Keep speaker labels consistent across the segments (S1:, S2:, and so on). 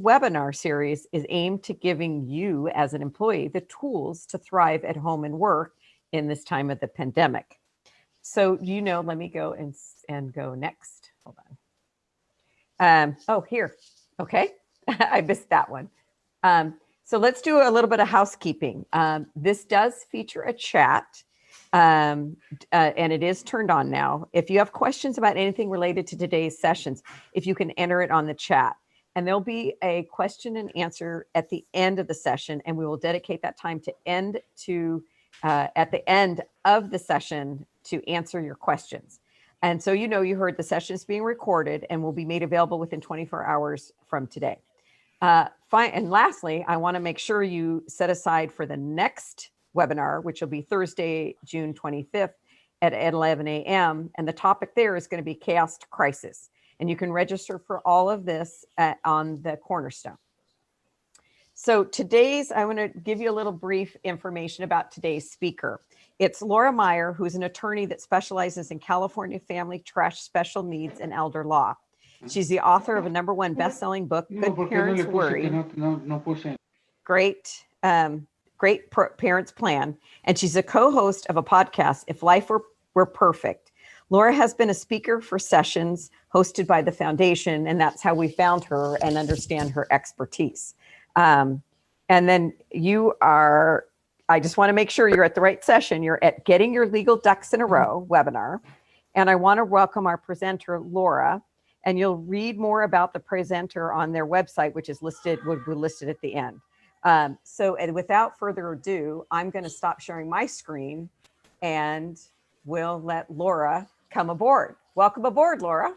S1: webinar series is aimed to giving you as an employee the tools to thrive at home and work in this time of the pandemic. So, let me go and go next. Hold on. Oh, here. Okay. I missed that one. So let's do a little bit of housekeeping. This does feature a chat, and it is turned on now. If you have questions about anything related to today's sessions, if you can enter it on the chat. And there'll be a question and answer at the end of the session, and we will dedicate that time to at the end of the session to answer your questions. And so you heard the session is being recorded and will be made available within 24 hours from today. And lastly, I want to make sure you set aside for the next webinar, which will be Thursday, June 25th at 11 a.m. And the topic there is going to be chaos to crisis. And you can register for all of this on the Cornerstone. So I want to give you a little brief information about today's speaker. It's Laura Meyer, who's an attorney that specializes in California family, trash, special needs, and elder law. She's the author of a #1 best-selling book, Good Parents Worry, Great Parents Plan. And she's a co-host of a podcast, If Life Were Perfect. Laura has been a speaker for sessions hosted by the foundation, and that's how we found her and understand her expertise. And then I just want to make sure you're at the right session. You're at Getting Your Legal Ducks in a Row webinar. And I want to welcome our presenter, Laura. And you'll read more about the presenter on their website, which is listed at the end. And without further ado, I'm going to stop sharing my screen and we'll let Laura come aboard. Welcome aboard, Laura.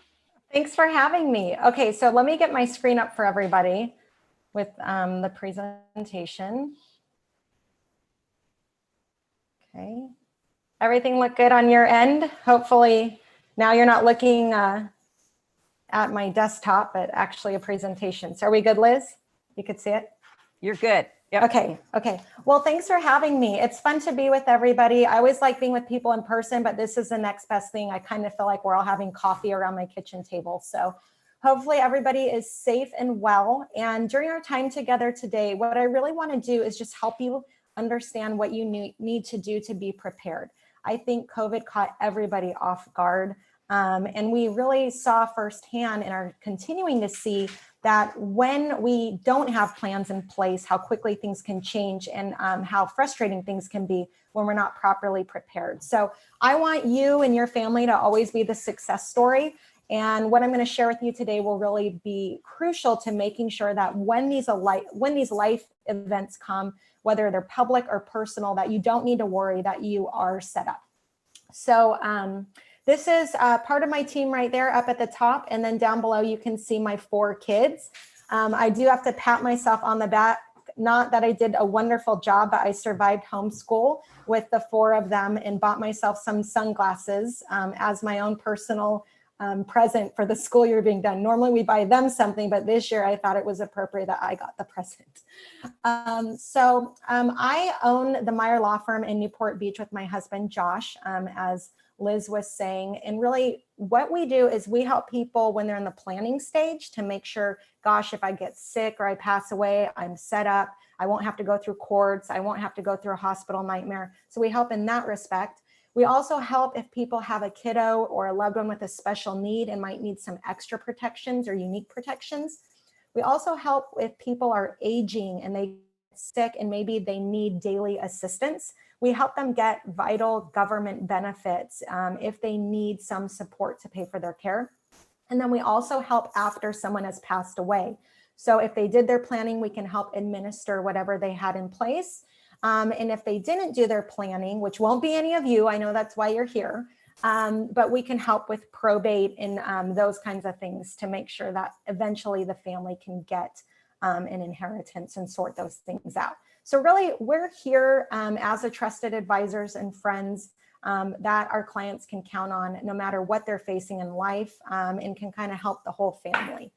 S2: Thanks for having me. Okay, so let me get my screen up for everybody with the presentation. Okay, everything look good on your end? Hopefully now you're not looking at my desktop, but actually a presentation. So are we good, Liz? You could see it?
S1: You're good. Yep.
S2: Okay. Well, thanks for having me. It's fun to be with everybody. I always like being with people in person, but this is the next best thing. I kind of feel like we're all having coffee around my kitchen table. So hopefully everybody is safe and well. And during our time together today, what I really want to do is just help you understand what you need to do to be prepared. I think COVID caught everybody off guard. And we really saw firsthand and are continuing to see that when we don't have plans in place, how quickly things can change and how frustrating things can be when we're not properly prepared. So I want you and your family to always be the success story. And what I'm going to share with you today will really be crucial to making sure that when these life events come, whether they're public or personal, that you don't need to worry, that you are set up. So this is part of my team right there up at the top. And then down below, you can see my 4 kids. I do have to pat myself on the back. Not that I did a wonderful job, but I survived homeschool with the 4 of them and bought myself some sunglasses as my own personal present for the school year being done. Normally we buy them something, but this year I thought it was appropriate that I got the present. I own the Meyer Law Firm in Newport Beach with my husband, Josh, as Liz was saying. And really what we do is we help people when they're in the planning stage to make sure, gosh, if I get sick or I pass away, I'm set up. I won't have to go through courts. I won't have to go through a hospital nightmare. So we help in that respect. We also help if people have a kiddo or a loved one with a special need and might need some extra protections or unique protections. We also help if people are aging and they get sick and maybe they need daily assistance. We help them get vital government benefits if they need some support to pay for their care. And then we also help after someone has passed away. So if they did their planning, we can help administer whatever they had in place. And if they didn't do their planning, which won't be any of you, I know that's why you're here, but we can help with probate and those kinds of things to make sure that eventually the family can get an inheritance and sort those things out. So really, we're here as a trusted advisors and friends that our clients can count on no matter what they're facing in life and can kind of help the whole family.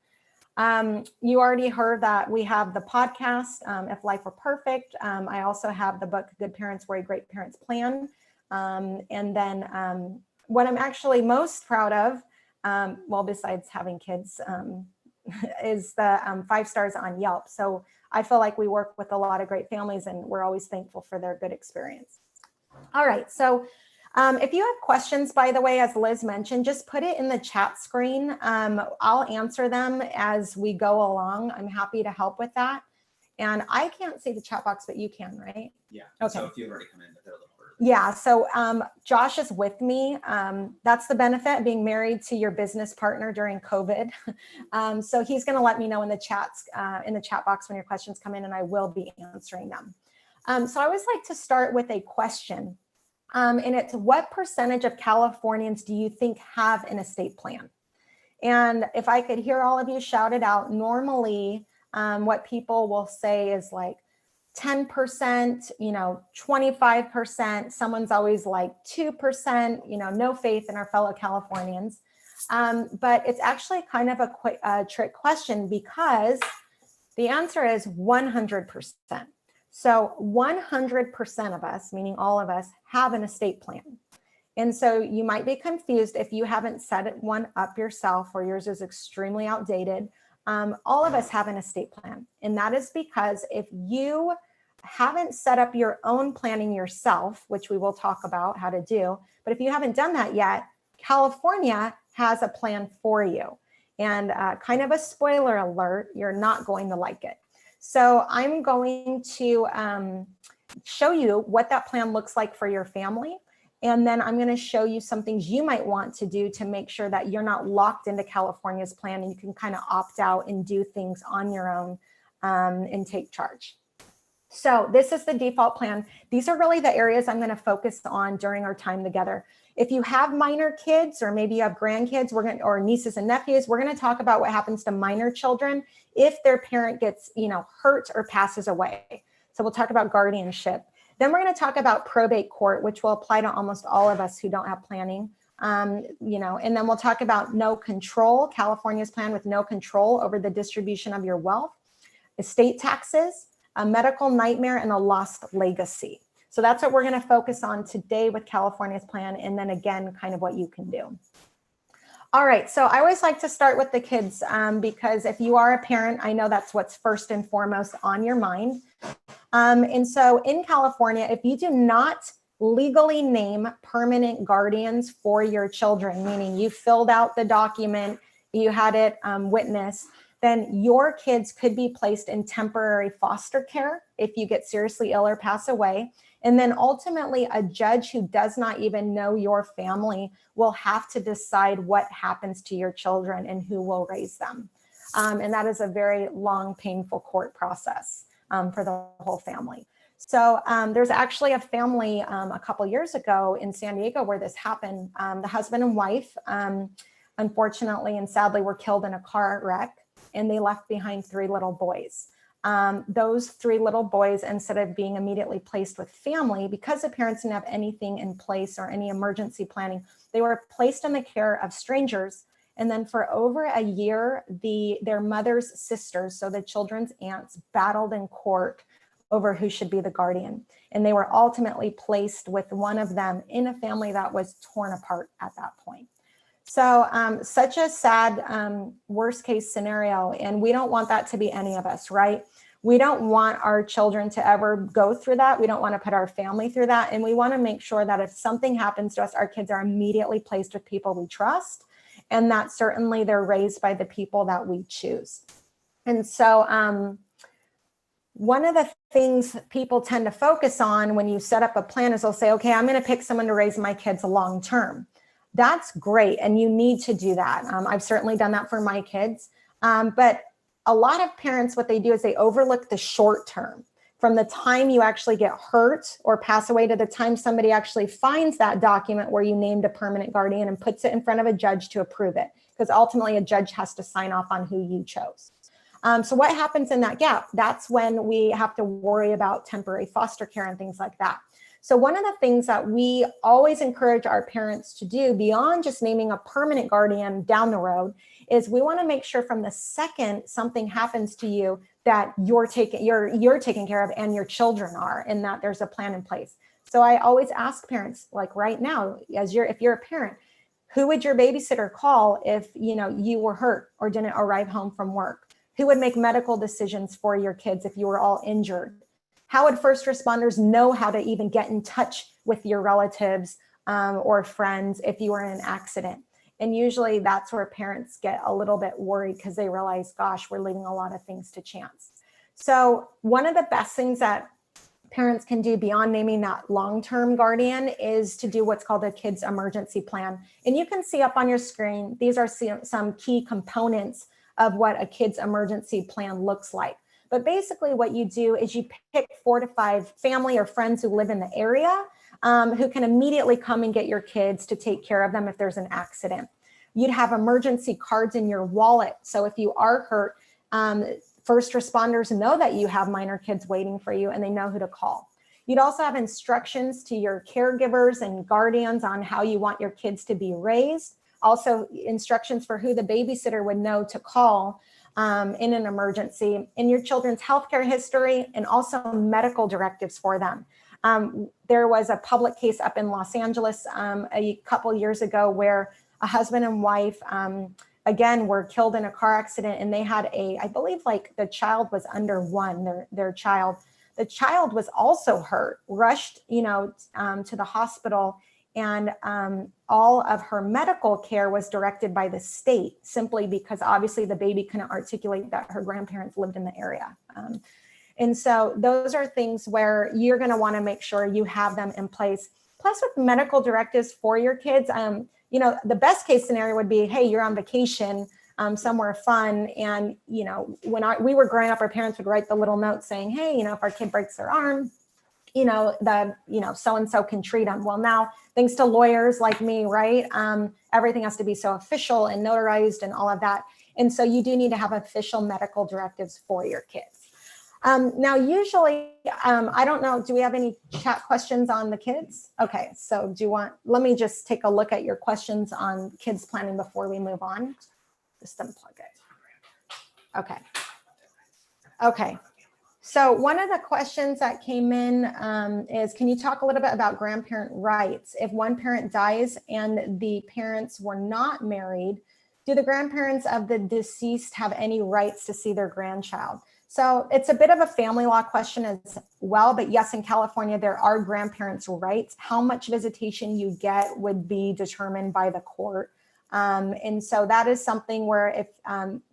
S2: You already heard that we have the podcast, If Life Were Perfect. I also have the book, Good Parents Worry, Great Parents Plan. And then what I'm actually most proud of, well, besides having kids, is the 5 stars on Yelp. So I feel like we work with a lot of great families, and we're always thankful for their good experience. All right, so if you have questions, by the way, as Liz mentioned, just put it in the chat screen. I'll answer them as we go along. I'm happy to help with that. And I can't see the chat box, but you can, right?
S3: Yeah.
S2: Okay.
S3: So if you've already come in, but they're a little early.
S2: Yeah. So Josh is with me. That's the benefit of being married to your business partner during COVID. So he's going to let me know in the chats, in the chat box when your questions come in, and I will be answering them. So I always like to start with a question. And it's, what percentage of Californians do you think have an estate plan? And if I could hear all of you shout it out, normally what people will say is like 10%, 25%. Someone's always like 2%, no faith in our fellow Californians. But it's actually kind of a trick question, because the answer is 100%. So 100% of us, meaning all of us, have an estate plan. And so you might be confused if you haven't set one up yourself, or yours is extremely outdated. All of us have an estate plan. And that is because if you haven't set up your own planning yourself, which we will talk about how to do, but if you haven't done that yet, California has a plan for you. And kind of a spoiler alert, you're not going to like it. So I'm going to show you what that plan looks like for your family. And then I'm going to show you some things you might want to do to make sure that you're not locked into California's plan, and you can kind of opt out and do things on your own and take charge. So this is the default plan. These are really the areas I'm going to focus on during our time together. If you have minor kids, or maybe you have grandkids, or nieces and nephews, we're going to talk about what happens to minor children if their parent gets, hurt or passes away. So we'll talk about guardianship. Then we're going to talk about probate court, which will apply to almost all of us who don't have planning. And then we'll talk about no control, California's plan with no control over the distribution of your wealth, estate taxes, a medical nightmare, and a lost legacy. So that's what we're going to focus on today with California's plan, and then again, kind of what you can do. All right, so I always like to start with the kids because if you are a parent, I know that's what's first and foremost on your mind. And so in California, if you do not legally name permanent guardians for your children, meaning you filled out the document, you had it witnessed, then your kids could be placed in temporary foster care if you get seriously ill or pass away. And then ultimately, a judge who does not even know your family will have to decide what happens to your children and who will raise them. And that is a very long, painful court process for the whole family. So there's actually a family a couple years ago in San Diego where this happened. The husband and wife, unfortunately and sadly, were killed in a car wreck, and they left behind 3 little boys. Those 3 little boys, instead of being immediately placed with family, because the parents didn't have anything in place or any emergency planning, they were placed in the care of strangers. And then for over a year, their mother's sisters, so the children's aunts, battled in court over who should be the guardian. And they were ultimately placed with one of them in a family that was torn apart at that point. So such a sad worst case scenario. And we don't want that to be any of us, right? We don't want our children to ever go through that. We don't want to put our family through that. And we want to make sure that if something happens to us, our kids are immediately placed with people we trust, and that certainly they're raised by the people that we choose. And so one of the things people tend to focus on when you set up a plan is they'll say, okay, I'm going to pick someone to raise my kids long term. That's great. And you need to do that. I've certainly done that for my kids. But a lot of parents, what they do is they overlook the short term. From the time you actually get hurt or pass away to the time somebody actually finds that document where you named a permanent guardian and puts it in front of a judge to approve it, because ultimately a judge has to sign off on who you chose. So what happens in that gap? That's when we have to worry about temporary foster care and things like that. So one of the things that we always encourage our parents to do beyond just naming a permanent guardian down the road is we want to make sure from the second something happens to you that you're taken care of and your children are, and that there's a plan in place. So I always ask parents, like right now, if you're a parent, Who would your babysitter call if, you were hurt or didn't arrive home from work? Who would make medical decisions for your kids if you were all injured? How would first responders know how to even get in touch with your relatives or friends if you were in an accident? And usually that's where parents get a little bit worried because they realize, gosh, we're leaving a lot of things to chance. So one of the best things that parents can do beyond naming that long-term guardian is to do what's called a kids emergency plan. And you can see up on your screen, these are some key components of what a kids emergency plan looks like. But basically what you do is you pick 4 to 5 family or friends who live in the area who can immediately come and get your kids to take care of them if there's an accident. You'd have emergency cards in your wallet. So if you are hurt, first responders know that you have minor kids waiting for you and they know who to call. You'd also have instructions to your caregivers and guardians on how you want your kids to be raised. Also instructions for who the babysitter would know to call in an emergency, in your children's healthcare history, and also medical directives for them. There was a public case up in Los Angeles a couple years ago where a husband and wife again, were killed in a car accident, and they had I believe like the child was under 1, their child. The child was also hurt, rushed, to the hospital, and all of her medical care was directed by the state simply because obviously the baby couldn't articulate that her grandparents lived in the area. And so those are things where you're going to want to make sure you have them in place. Plus with medical directives for your kids, the best case scenario would be, hey, you're on vacation somewhere fun. And, when we were growing up, our parents would write the little note saying, hey, if our kid breaks their arm, so-and-so can treat them. Well, now, thanks to lawyers like me, right? Everything has to be so official and notarized and all of that. And so you do need to have official medical directives for your kids. Now, usually, I don't know, do we have any chat questions on the kids? Okay, so let me just take a look at your questions on kids planning before we move on. Just unplug it. Okay. So one of the questions that came in is, can you talk a little bit about grandparent rights? If one parent dies and the parents were not married, do the grandparents of the deceased have any rights to see their grandchild? So it's a bit of a family law question as well, but yes, in California, there are grandparents' rights. How much visitation you get would be determined by the court. And so that is something where if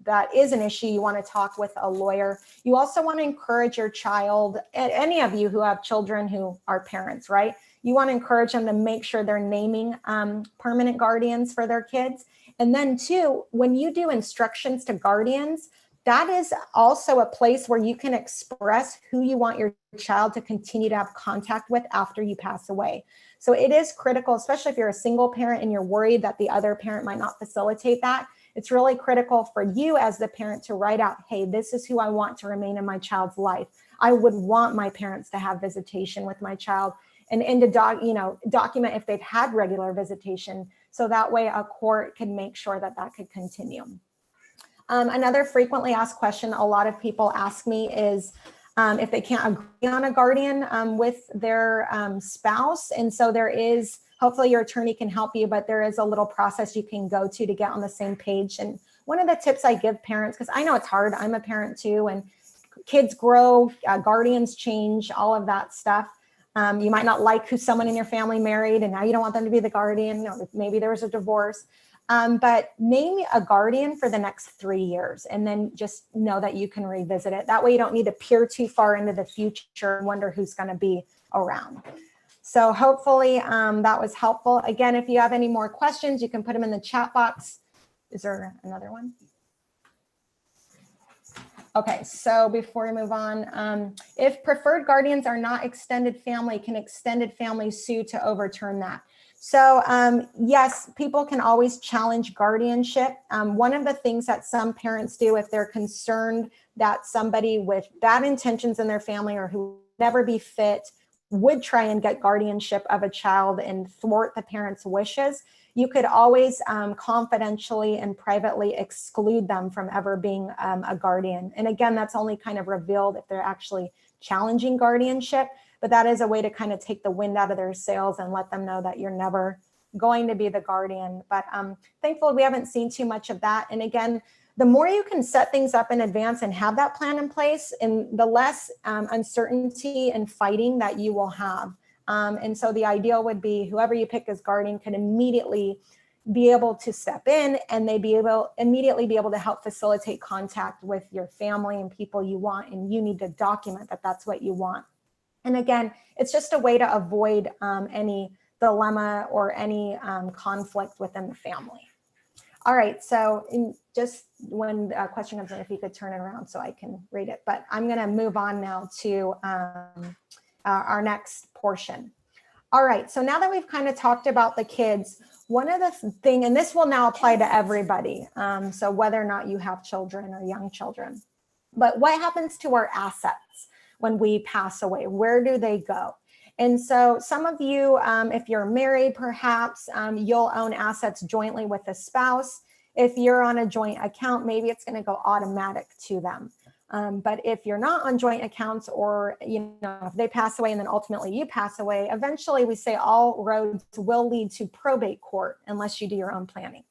S2: that is an issue, you want to talk with a lawyer. You also want to encourage your child, any of you who have children who are parents, right? You want to encourage them to make sure they're naming permanent guardians for their kids. And then too, when you do instructions to guardians, that is also a place where you can express who you want your child to continue to have contact with after you pass away. So it is critical, especially if you're a single parent and you're worried that the other parent might not facilitate that. It's really critical for you as the parent to write out, hey, this is who I want to remain in my child's life. I would want my parents to have visitation with my child and to document if they've had regular visitation. So that way a court can make sure that that could continue. Another frequently asked question a lot of people ask me is if they can't agree on a guardian with their spouse. And so there is, hopefully your attorney can help you, but there is a little process you can go to get on the same page. And one of the tips I give parents, because I know it's hard, I'm a parent too, and kids grow, guardians change, all of that stuff. You might not like who someone in your family married and now you don't want them to be the guardian. Maybe there was a divorce. But name a guardian for the next 3 years and then just know that you can revisit it. That way you don't need to peer too far into the future and wonder who's going to be around. So hopefully that was helpful. Again, if you have any more questions, you can put them in the chat box. Is there another one? Okay, so before we move on, if preferred guardians are not extended family, can extended family sue to overturn that? So yes, people can always challenge guardianship. One of the things that some parents do if they're concerned that somebody with bad intentions in their family or who would never be fit would try and get guardianship of a child and thwart the parents' wishes, you could always confidentially and privately exclude them from ever being a guardian. And again, that's only kind of revealed if they're actually challenging guardianship. But that is a way to kind of take the wind out of their sails and let them know that you're never going to be the guardian. But thankfully, we haven't seen too much of that. And again, the more you can set things up in advance and have that plan in place, and the less uncertainty and fighting that you will have. And so the ideal would be whoever you pick as guardian can immediately be able to step in, and they immediately be able to help facilitate contact with your family and people you want, and you need to document that that's what you want. And again, it's just a way to avoid any dilemma or any conflict within the family. All right, so just when a question comes in, if you could turn it around so I can read it. But I'm going to move on now to our next portion. All right, so now that we've kind of talked about the kids, one of the thing, and this will now apply to everybody, so whether or not you have children or young children, but what happens to our assets when we pass away? Where do they go? And so some of you, if you're married, perhaps you'll own assets jointly with a spouse. If you're on a joint account, maybe it's going to go automatic to them. But if you're not on joint accounts, or if they pass away and then ultimately you pass away, eventually we say all roads will lead to probate court unless you do your own planning.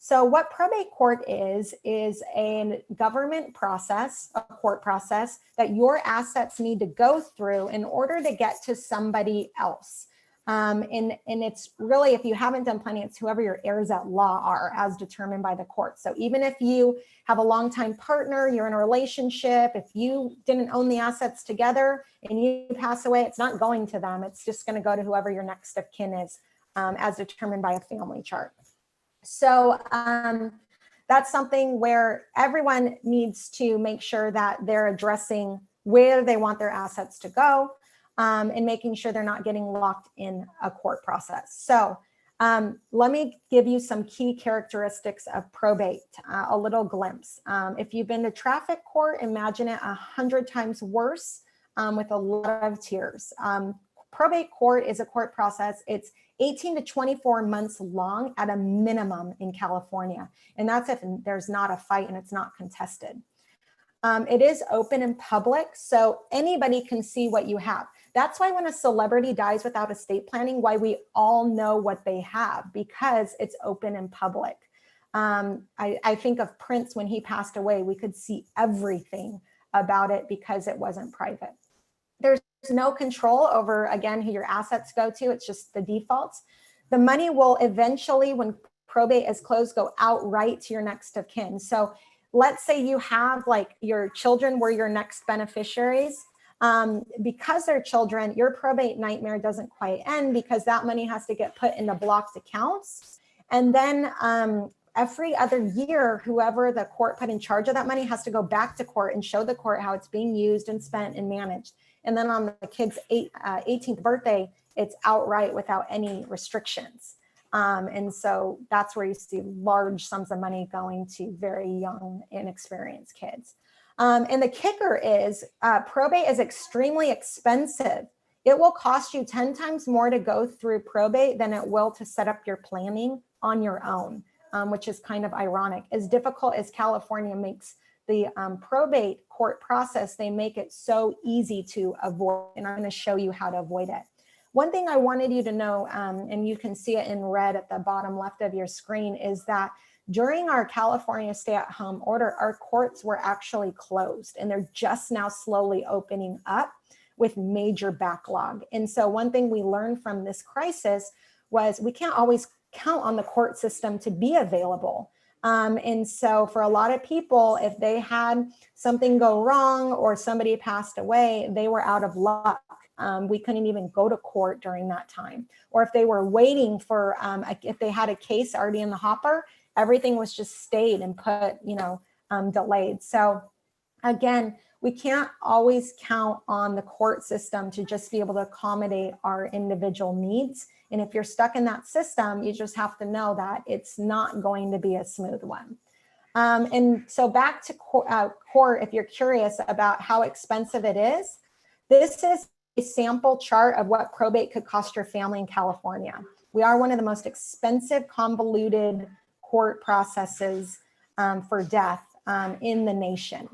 S2: So what probate court is a government process, a court process that your assets need to go through in order to get to somebody else. And it's really, if you haven't done planning, it's whoever your heirs at law are as determined by the court. So even if you have a longtime partner, you're in a relationship, if you didn't own the assets together and you pass away, it's not going to them. It's just going to go to whoever your next of kin is as determined by a family chart. So that's something where everyone needs to make sure that they're addressing where they want their assets to go, and making sure they're not getting locked in a court process. So let me give you some key characteristics of probate, a little glimpse. If you've been to traffic court, imagine it 100 times worse, with a lot of tears. Probate court is a court process. It's 18 to 24 months long at a minimum in California. And that's if there's not a fight and it's not contested. It is open and public, so anybody can see what you have. That's why when a celebrity dies without estate planning, why we all know what they have, because it's open and public. I think of Prince when he passed away, we could see everything about it because it wasn't private. There's no control over, again, who your assets go to. It's just the defaults. The money will eventually, when probate is closed, go outright to your next of kin. So let's say you have, like, your children were your next beneficiaries. Because they're children, your probate nightmare doesn't quite end, because that money has to get put into blocked accounts. And then every other year, whoever the court put in charge of that money has to go back to court and show the court how it's being used and spent and managed. And then on the kid's 18th birthday, it's outright without any restrictions. And so that's where you see large sums of money going to very young, inexperienced kids. And the kicker is probate is extremely expensive. It will cost you 10 times more to go through probate than it will to set up your planning on your own, which is kind of ironic. As difficult as California makes the probate court process, they make it so easy to avoid, and I'm going to show you how to avoid it. One thing I wanted you to know, and you can see it in red at the bottom left of your screen, is that during our California stay-at-home order, our courts were actually closed, and they're just now slowly opening up with major backlog. And so one thing we learned from this crisis was we can't always count on the court system to be available. And so for a lot of people, if they had something go wrong or somebody passed away, they were out of luck. We couldn't even go to court during that time. Or if they were waiting for, if they had a case already in the hopper, everything was just stayed and put, delayed. So again, we can't always count on the court system to just be able to accommodate our individual needs. And if you're stuck in that system, you just have to know that it's not going to be a smooth one. And so back to court, if you're curious about how expensive it is, this is a sample chart of what probate could cost your family in California. We are one of the most expensive, convoluted court processes for death in the nation.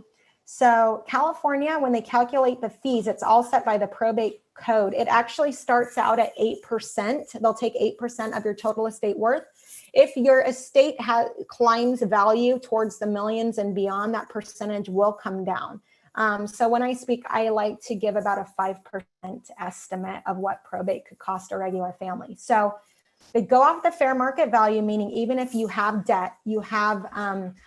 S2: So California, when they calculate the fees, it's all set by the probate code. It actually starts out at 8%. They'll take 8% of your total estate worth. If your estate climbs value towards the millions and beyond, that percentage will come down. So when I speak, I like to give about a 5% estimate of what probate could cost a regular family. So they go off the fair market value, meaning even if you have debt, you have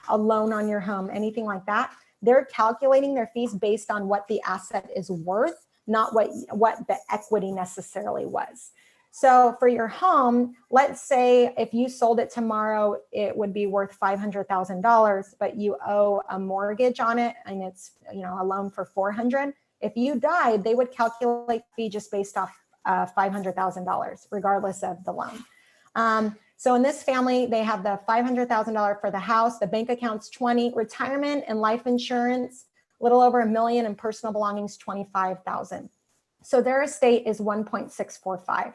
S2: a loan on your home, anything like that, they're calculating their fees based on what the asset is worth, not what the equity necessarily was. So for your home, let's say if you sold it tomorrow, it would be worth $500,000, but you owe a mortgage on it and it's, you know, a loan for $400,000. If you died, they would calculate fee just based off $500,000, regardless of the loan. So in this family, they have the $500,000 for the house, the bank account's 20, retirement and life insurance, a little over $1 million, and personal belongings, 25,000. So their estate is 1.645.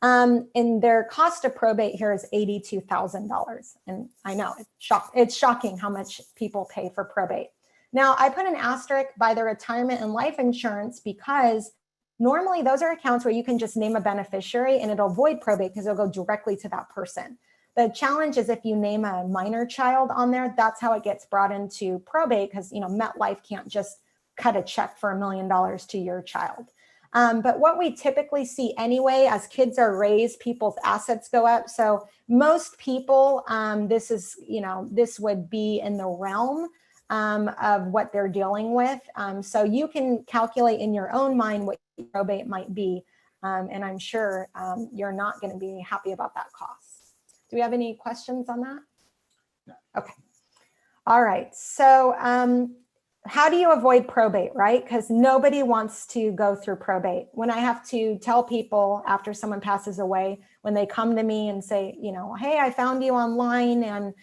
S2: And their cost of probate here is $82,000. And I know it's shocking how much people pay for probate. Now I put an asterisk by the retirement and life insurance because normally those are accounts where you can just name a beneficiary and it'll avoid probate because it'll go directly to that person. The challenge is if you name a minor child on there, that's how it gets brought into probate because, you know, MetLife can't just cut a check for $1 million to your child. But what we typically see anyway, as kids are raised, people's assets go up. So most people, this would be in the realm of what they're dealing with. So you can calculate in your own mind what probate might be. And I'm sure you're not going to be happy about that cost. Do we have any questions on that? No. Okay. All right. So how do you avoid probate, right? Because nobody wants to go through probate. When I have to tell people after someone passes away, when they come to me and say, you know, hey, I found you online and,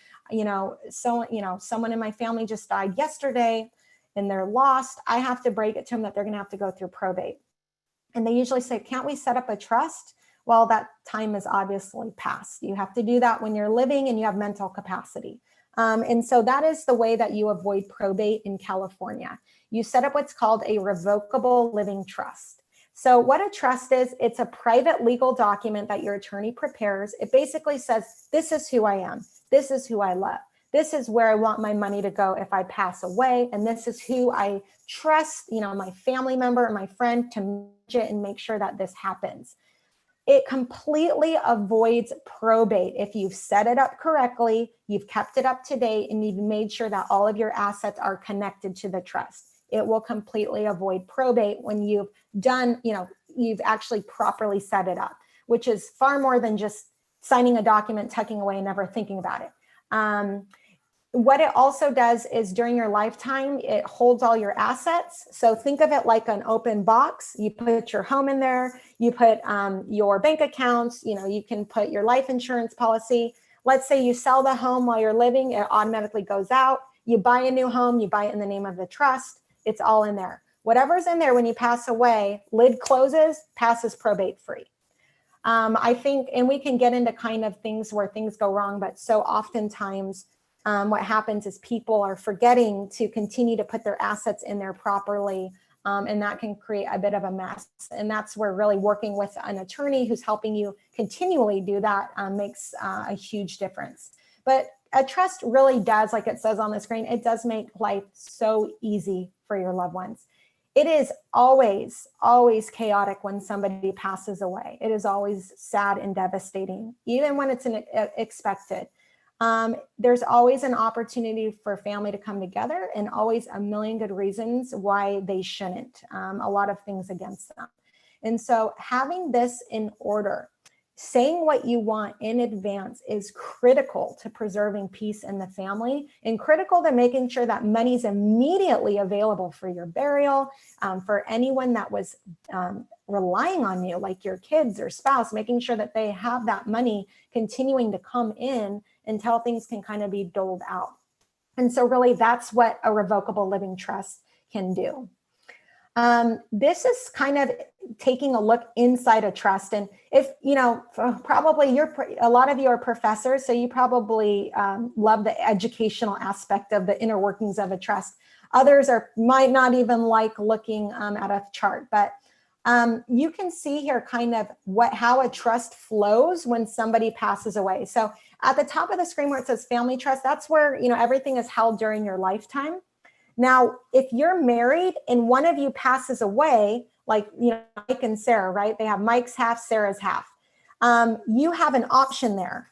S2: someone in my family just died yesterday and they're lost, I have to break it to them that they're going to have to go through probate. And they usually say, can't we set up a trust? Well, that time is obviously past. You have to do that when you're living and you have mental capacity. And so that is the way that you avoid probate in California. You set up what's called a revocable living trust. So what a trust is, it's a private legal document that your attorney prepares. It basically says, this is who I am. This is who I love. This is where I want my money to go if I pass away. And this is who I trust, my family member or my friend to manage it and make sure that this happens. It completely avoids probate if you've set it up correctly, you've kept it up to date, and you've made sure that all of your assets are connected to the trust. It will completely avoid probate when you've done, you've actually properly set it up, which is far more than just signing a document, tucking away, and never thinking about it. What it also does is during your lifetime, it holds all your assets. So think of it like an open box. You put your home in there, you put your bank accounts, you can put your life insurance policy. Let's say you sell the home while you're living, it automatically goes out. You buy a new home, you buy it in the name of the trust, it's all in there. Whatever's in there when you pass away, lid closes, passes probate free. I think, and we can get into kind of things where things go wrong, but so oftentimes what happens is people are forgetting to continue to put their assets in there properly, and that can create a bit of a mess. And that's where really working with an attorney who's helping you continually do that makes a huge difference. But a trust really does, like it says on the screen, it does make life so easy for your loved ones. It is always, always chaotic when somebody passes away. It is always sad and devastating, even when it's expected. There's always an opportunity for family to come together and always a million good reasons why they shouldn't, a lot of things against them. And so having this in order, saying what you want in advance is critical to preserving peace in the family and critical to making sure that money's immediately available for your burial, for anyone that was relying on you, like your kids or spouse, making sure that they have that money continuing to come in until things can kind of be doled out. And so really that's what a revocable living trust can do. This is kind of taking a look inside a trust. And if, probably a lot of you are professors, so you probably love the educational aspect of the inner workings of a trust. Others might not even like looking at a chart, but you can see here kind of how a trust flows when somebody passes away. So at the top of the screen where it says family trust, that's where, everything is held during your lifetime. Now, if you're married and one of you passes away, like, Mike and Sarah, right? They have Mike's half, Sarah's half. You have an option there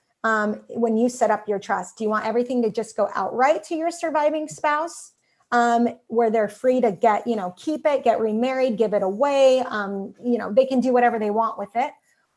S2: when you set up your trust. Do you want everything to just go outright to your surviving spouse, where they're free to get, keep it, get remarried, give it away? They can do whatever they want with it.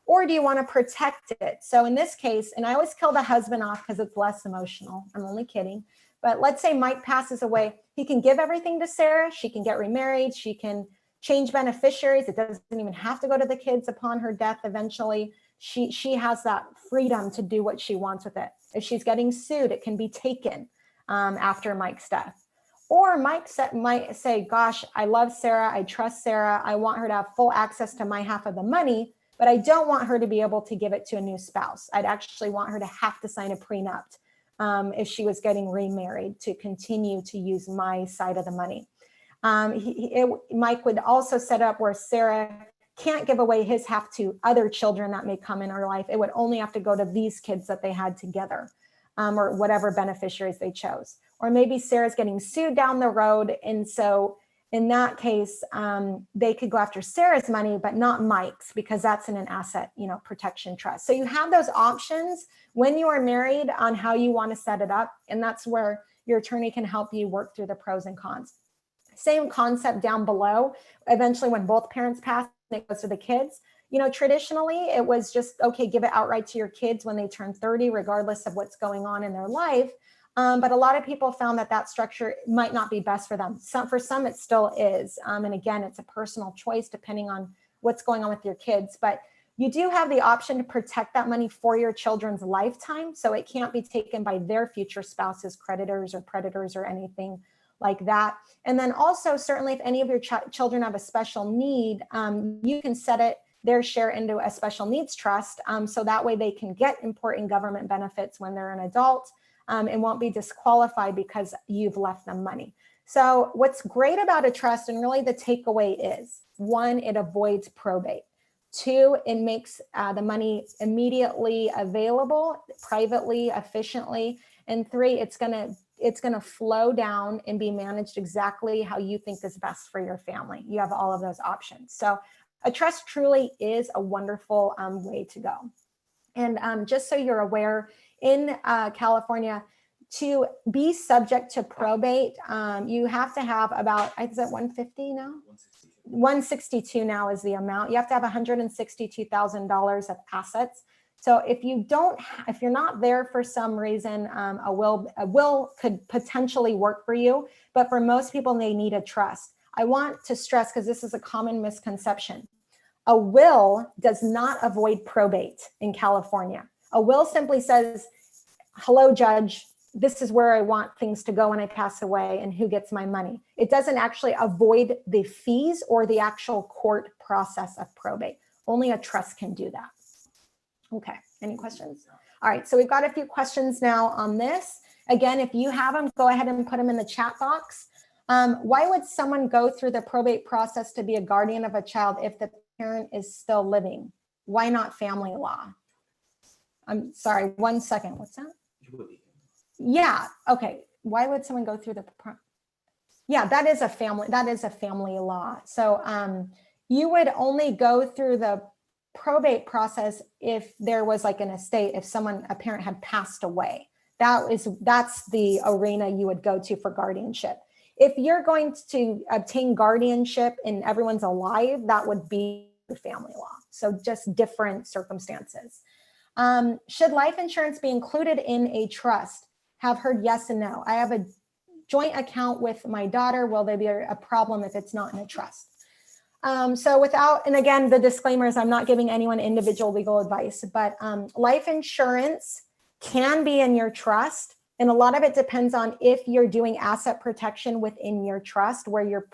S2: Or do you want to protect it? So in this case, and I always kill the husband off because it's less emotional. I'm only kidding. But let's say Mike passes away. He can give everything to Sarah. She can get remarried. She can change beneficiaries. It doesn't even have to go to the kids upon her death eventually. She has that freedom to do what she wants with it. If she's getting sued, it can be taken after Mike's death. Or Mike might say, gosh, I love Sarah. I trust Sarah. I want her to have full access to my half of the money, but I don't want her to be able to give it to a new spouse. I'd actually want her to have to sign a prenup if she was getting remarried to continue to use my side of the money. Mike would also set up where Sarah can't give away his half to other children that may come in her life. It would only have to go to these kids that they had together, or whatever beneficiaries they chose. Or maybe Sarah's getting sued down the road. And so in that case, they could go after Sarah's money, but not Mike's, because that's in an asset, protection trust. So you have those options when you are married on how you want to set it up. And that's where your attorney can help you work through the pros and cons. Same concept down below. Eventually, when both parents pass, it goes to the kids. Traditionally, it was just, okay, give it outright to your kids when they turn 30, regardless of what's going on in their life. But a lot of people found that structure might not be best for them. For some, it still is. And again, it's a personal choice depending on what's going on with your kids. But you do have the option to protect that money for your children's lifetime. So it can't be taken by their future spouses, creditors or predators or anything like that. And then also, certainly if any of your children have a special need, you can set their share into a special needs trust. So that way they can get important government benefits when they're an adult, and won't be disqualified because you've left them money. So what's great about a trust, and really the takeaway is, 1, it avoids probate. 2, it makes the money immediately available, privately, efficiently. And 3, it's going to flow down and be managed exactly how you think is best for your family. You have all of those options. So a trust truly is a wonderful way to go. And just so you're aware, in California, to be subject to probate, you have to have about, is it 150 now? 162 now is the amount. You have to have $162,000 of assets. So if you're not there for some reason, a will could potentially work for you, but for most people, they need a trust. I want to stress, because this is a common misconception, a will does not avoid probate in California. A will simply says, hello, judge, this is where I want things to go when I pass away and who gets my money. It doesn't actually avoid the fees or the actual court process of probate. Only a trust can do that. Okay, any questions? All right, so we've got a few questions now on this. Again, if you have them, go ahead and put them in the chat box. Why would someone go through the probate process to be a guardian of a child if the parent is still living? Why not family law? I'm sorry, 1 second, what's that? Yeah, okay, why would someone go through yeah, that is a family law. So you would only go through the probate process if there was like an estate, if a parent had passed away. That's the arena you would go to for guardianship. If you're going to obtain guardianship and everyone's alive, that would be family law. So just different circumstances. Should life insurance be included in a trust? Have heard yes and no. I have a joint account with my daughter. Will there be a problem if it's not in a trust? And again, the disclaimer is I'm not giving anyone individual legal advice, but life insurance can be in your trust. And a lot of it depends on if you're doing asset protection within your trust, where you're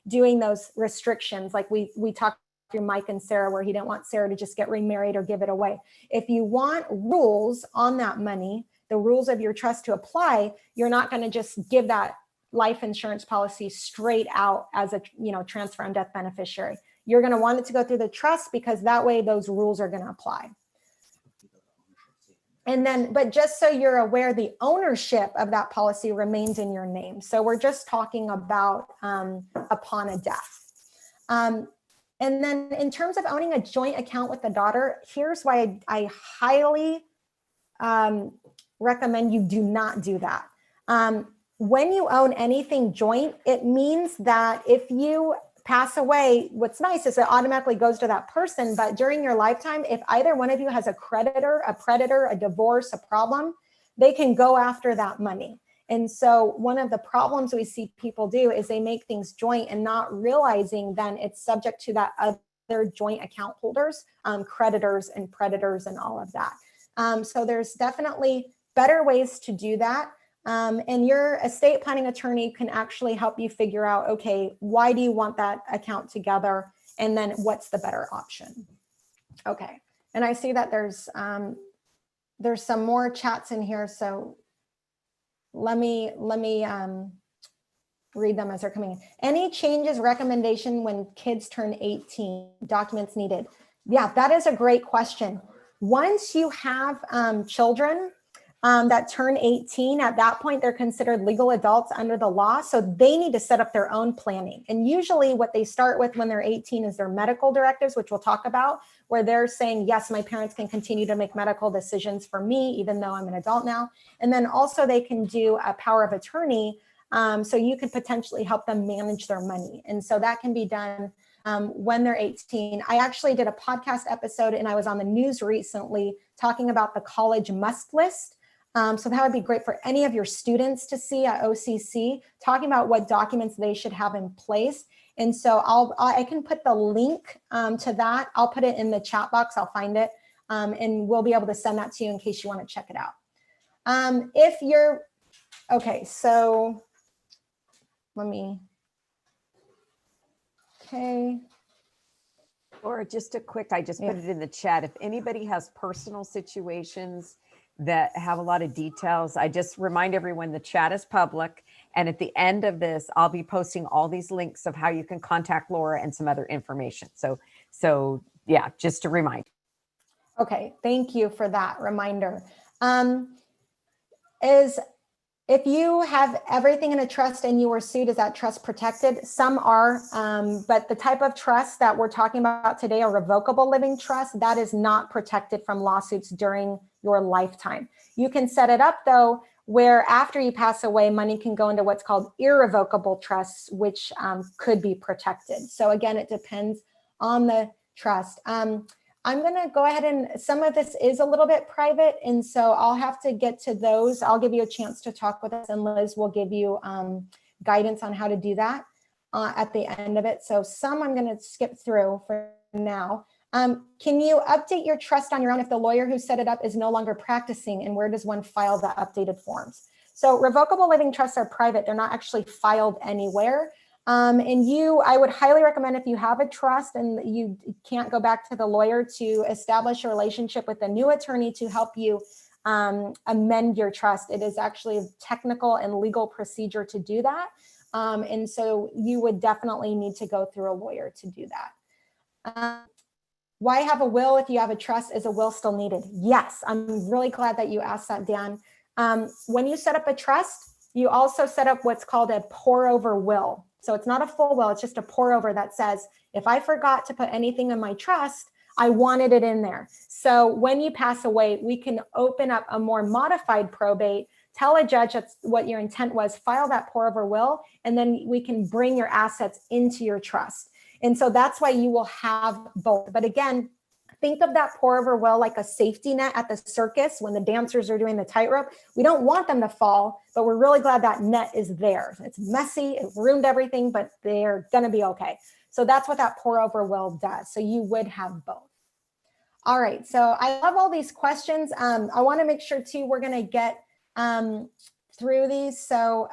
S2: doing those restrictions. Like we talked through Mike and Sarah, where he didn't want Sarah to just get remarried or give it away. If you want rules on that money, the rules of your trust to apply, you're not going to just give that life insurance policy straight out as a, transfer on death beneficiary. You're going to want it to go through the trust because that way those rules are going to apply. And then, but just so you're aware, the ownership of that policy remains in your name. So we're just talking about upon a death. And then in terms of owning a joint account with the daughter, here's why I highly recommend you do not do that. When you own anything joint, it means that if you pass away, what's nice is it automatically goes to that person. But during your lifetime, if either one of you has a creditor, a predator, a divorce, a problem, they can go after that money. And so one of the problems we see people do is they make things joint and not realizing then it's subject to that other joint account holders, creditors and predators and all of that. So there's definitely better ways to do that. And your estate planning attorney can actually help you figure out, okay, why do you want that account together? And then what's the better option? Okay. And I see that there's some more chats in here. So let me read them as they're coming in. Any changes, recommendation when kids turn 18, documents needed? Yeah, that is a great question. Once you have children, that turn 18, at that point, they're considered legal adults under the law. So they need to set up their own planning. And usually what they start with when they're 18 is their medical directives, which we'll talk about, where they're saying, yes, my parents can continue to make medical decisions for me, even though I'm an adult now. And then also they can do a power of attorney. So you could potentially help them manage their money. And so that can be done when they're 18. I actually did a podcast episode and I was on the news recently talking about the college must list. So that would be great for any of your students to see at OCC, talking about what documents they should have in place. And so I can put the link to that. I'll put it in the chat box. I'll find it. And we'll be able to send that to you in case you want to check it out. If you're, okay, so okay.
S1: Or just a quick, I just put it in the chat. If anybody has personal situations that have a lot of details, I just remind everyone the chat is public. And at the end of this, I'll be posting all these links of how you can contact Laura and some other information. So yeah, just to remind.
S2: Okay, thank you for that reminder. If you have everything in a trust and you were sued, is that trust protected? Some are, but the type of trust that we're talking about today, a revocable living trust, that is not protected from lawsuits during your lifetime. You can set it up though, where after you pass away, money can go into what's called irrevocable trusts, which could be protected. So again, it depends on the trust. I'm going to go ahead and some of this is a little bit private. And so I'll have to get to those. I'll give you a chance to talk with us and Liz will give you guidance on how to do that at the end of it. So some I'm going to skip through for now. Can you update your trust on your own if the lawyer who set it up is no longer practicing, and where does one file the updated forms? So revocable living trusts are private. They're not actually filed anywhere. And I would highly recommend if you have a trust and you can't go back to the lawyer, to establish a relationship with a new attorney to help you amend your trust. It is actually a technical and legal procedure to do that. And so you would definitely need to go through a lawyer to do that. Why have a will if you have a trust? Is a will still needed? Yes, I'm really glad that you asked that, Dan. When you set up a trust, you also set up what's called a pour over will. So it's not a full will, it's just a pour over that says, if I forgot to put anything in my trust, I wanted it in there. So when you pass away, we can open up a more modified probate, tell a judge that's what your intent was, file that pour over will, and then we can bring your assets into your trust. And so that's why you will have both. But again, think of that pour over will like a safety net at the circus when the dancers are doing the tightrope. We don't want them to fall, but we're really glad that net is there. It's messy, it ruined everything, but they're gonna be okay. So that's what that pour over will does. So you would have both. All right, so I love all these questions. I wanna make sure too, we're gonna get through these. So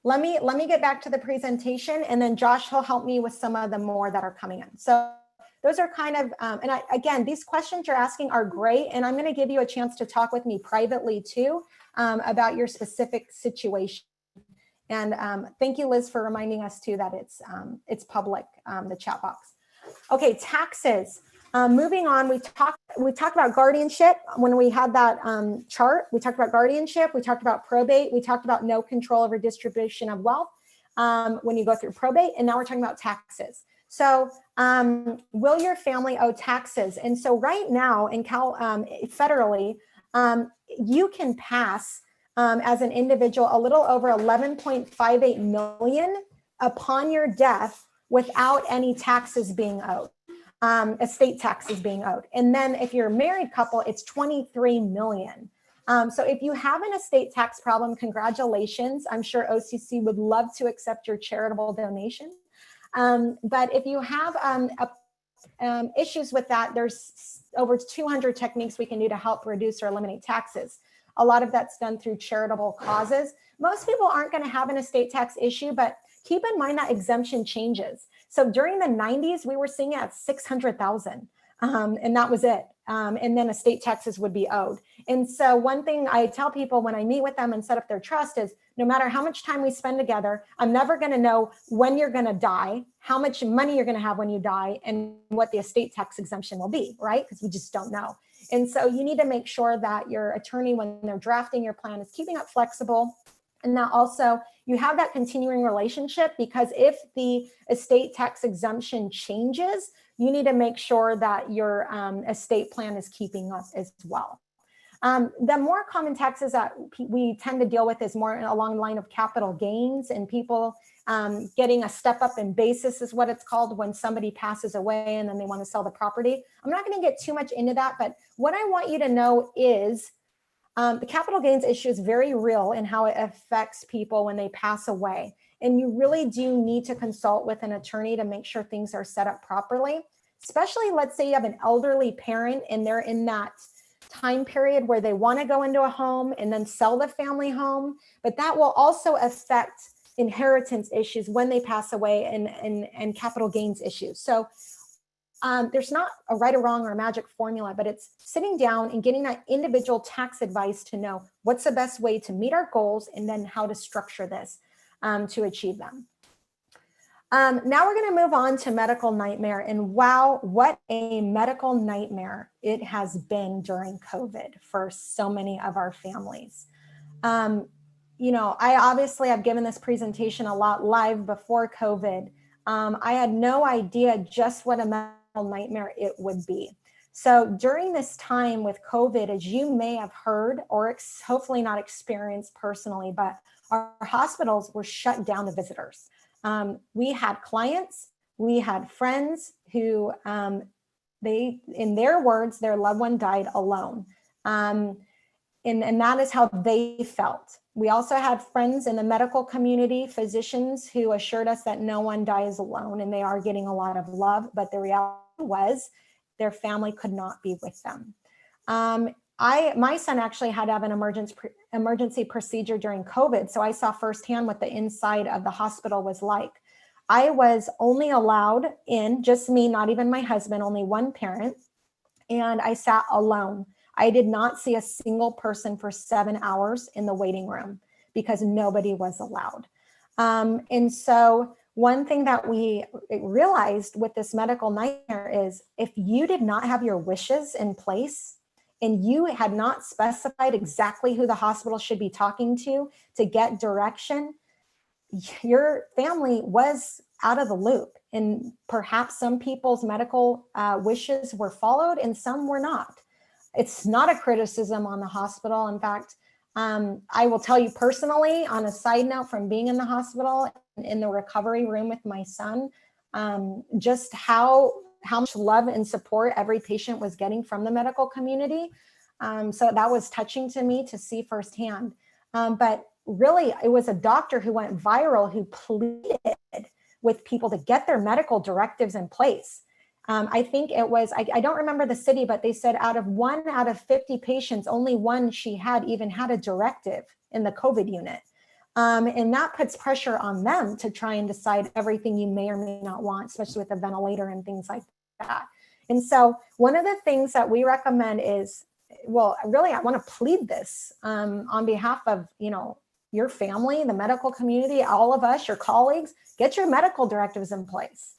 S2: let me get back to the presentation, and then Josh will help me with some of the more that are coming in. So those are kind of, again, these questions you're asking are great, and I'm going to give you a chance to talk with me privately too about your specific situation. And thank you, Liz, for reminding us too that it's public, the chat box. Okay, taxes. Moving on, we talked about guardianship when we had that chart. We talked about guardianship. We talked about probate. We talked about no control over distribution of wealth when you go through probate. And now we're talking about taxes. So will your family owe taxes? And so right now in federally, you can pass as an individual a little over 11.58 million upon your death without any taxes being owed. Estate taxes being owed. And then if you're a married couple, it's 23 million. So if you have an estate tax problem, congratulations. I'm sure OCC would love to accept your charitable donation. But if you have issues with that, there's over 200 techniques we can do to help reduce or eliminate taxes. A lot of that's done through charitable causes. Most people aren't going to have an estate tax issue, but keep in mind that exemption changes. So during the 90s, we were seeing it at 600,000, and that was it. And then estate taxes would be owed. And so one thing I tell people when I meet with them and set up their trust is no matter how much time we spend together, I'm never going to know when you're going to die, how much money you're going to have when you die, and what the estate tax exemption will be, right? Because we just don't know. And so you need to make sure that your attorney, when they're drafting your plan, is keeping it flexible. And that also you have that continuing relationship, because if the estate tax exemption changes, you need to make sure that your estate plan is keeping up as well. The more common taxes that we tend to deal with is more along the line of capital gains and people getting a step up in basis is what it's called when somebody passes away and then they want to sell the property. I'm not going to get too much into that, but what I want you to know is the capital gains issue is very real in how it affects people when they pass away. And you really do need to consult with an attorney to make sure things are set up properly, especially let's say you have an elderly parent and they're in that time period where they want to go into a home and then sell the family home, but that will also affect inheritance issues when they pass away and capital gains issues. So there's not a right or wrong or a magic formula, but it's sitting down and getting that individual tax advice to know what's the best way to meet our goals and then how to structure this to achieve them. Now we're going to move on to medical nightmare. And wow, what a medical nightmare it has been during COVID for so many of our families. You know, I obviously have given this presentation a lot live before COVID. I had no idea just what a medical nightmare it would be. So during this time with COVID, as you may have heard or hopefully not experienced personally, but our hospitals were shut down to visitors. We had clients, we had friends who in their words, their loved one died alone. And that is how they felt. We also had friends in the medical community, physicians who assured us that no one dies alone and they are getting a lot of love, but the reality was their family could not be with them. My son actually had to have an emergency procedure during COVID. So I saw firsthand what the inside of the hospital was like. I was only allowed in, just me, not even my husband, only one parent. And I sat alone. I did not see a single person for 7 hours in the waiting room because nobody was allowed. And so one thing that we realized with this medical nightmare is if you did not have your wishes in place and you had not specified exactly who the hospital should be talking to get direction, your family was out of the loop. And perhaps some people's medical wishes were followed and some were not. It's not a criticism on the hospital. In fact, I will tell you personally, on a side note from being in the hospital, in the recovery room with my son, just how much love and support every patient was getting from the medical community. So that was touching to me to see firsthand. But really, it was a doctor who went viral who pleaded with people to get their medical directives in place. I think it was, I don't remember the city, but they said out of 1 out of 50 patients, only one she had even had a directive in the COVID unit. And that puts pressure on them to try and decide everything you may or may not want, especially with a ventilator and things like that. And so one of the things that we recommend is, well, really, I want to plead this on behalf of, your family, the medical community, all of us, your colleagues, get your medical directives in place.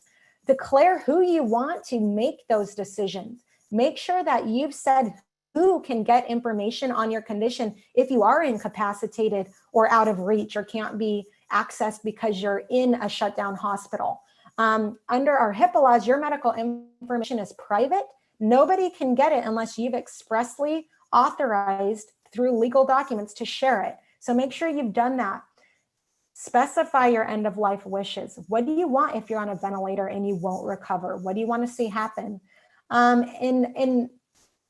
S2: Declare who you want to make those decisions. Make sure that you've said who can get information on your condition if you are incapacitated or out of reach or can't be accessed because you're in a shutdown hospital. Under our HIPAA laws, your medical information is private. Nobody can get it unless you've expressly authorized through legal documents to share it. So make sure you've done that. Specify your end of life wishes. What do you want if you're on a ventilator and you won't recover? What do you want to see happen? And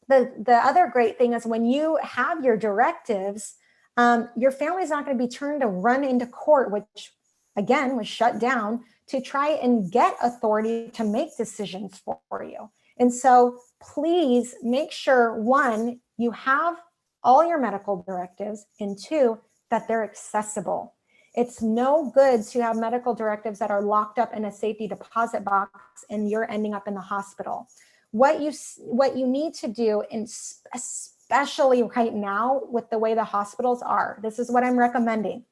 S2: the other great thing is when you have your directives, your family's not going to be turned to run into court, which again was shut down, to try and get authority to make decisions for you. And so please make sure, one, you have all your medical directives, and two, that they're accessible. It's no good to have medical directives that are locked up in a safety deposit box and you're ending up in the hospital. What you need to do, and especially right now with the way the hospitals are, this is what I'm recommending.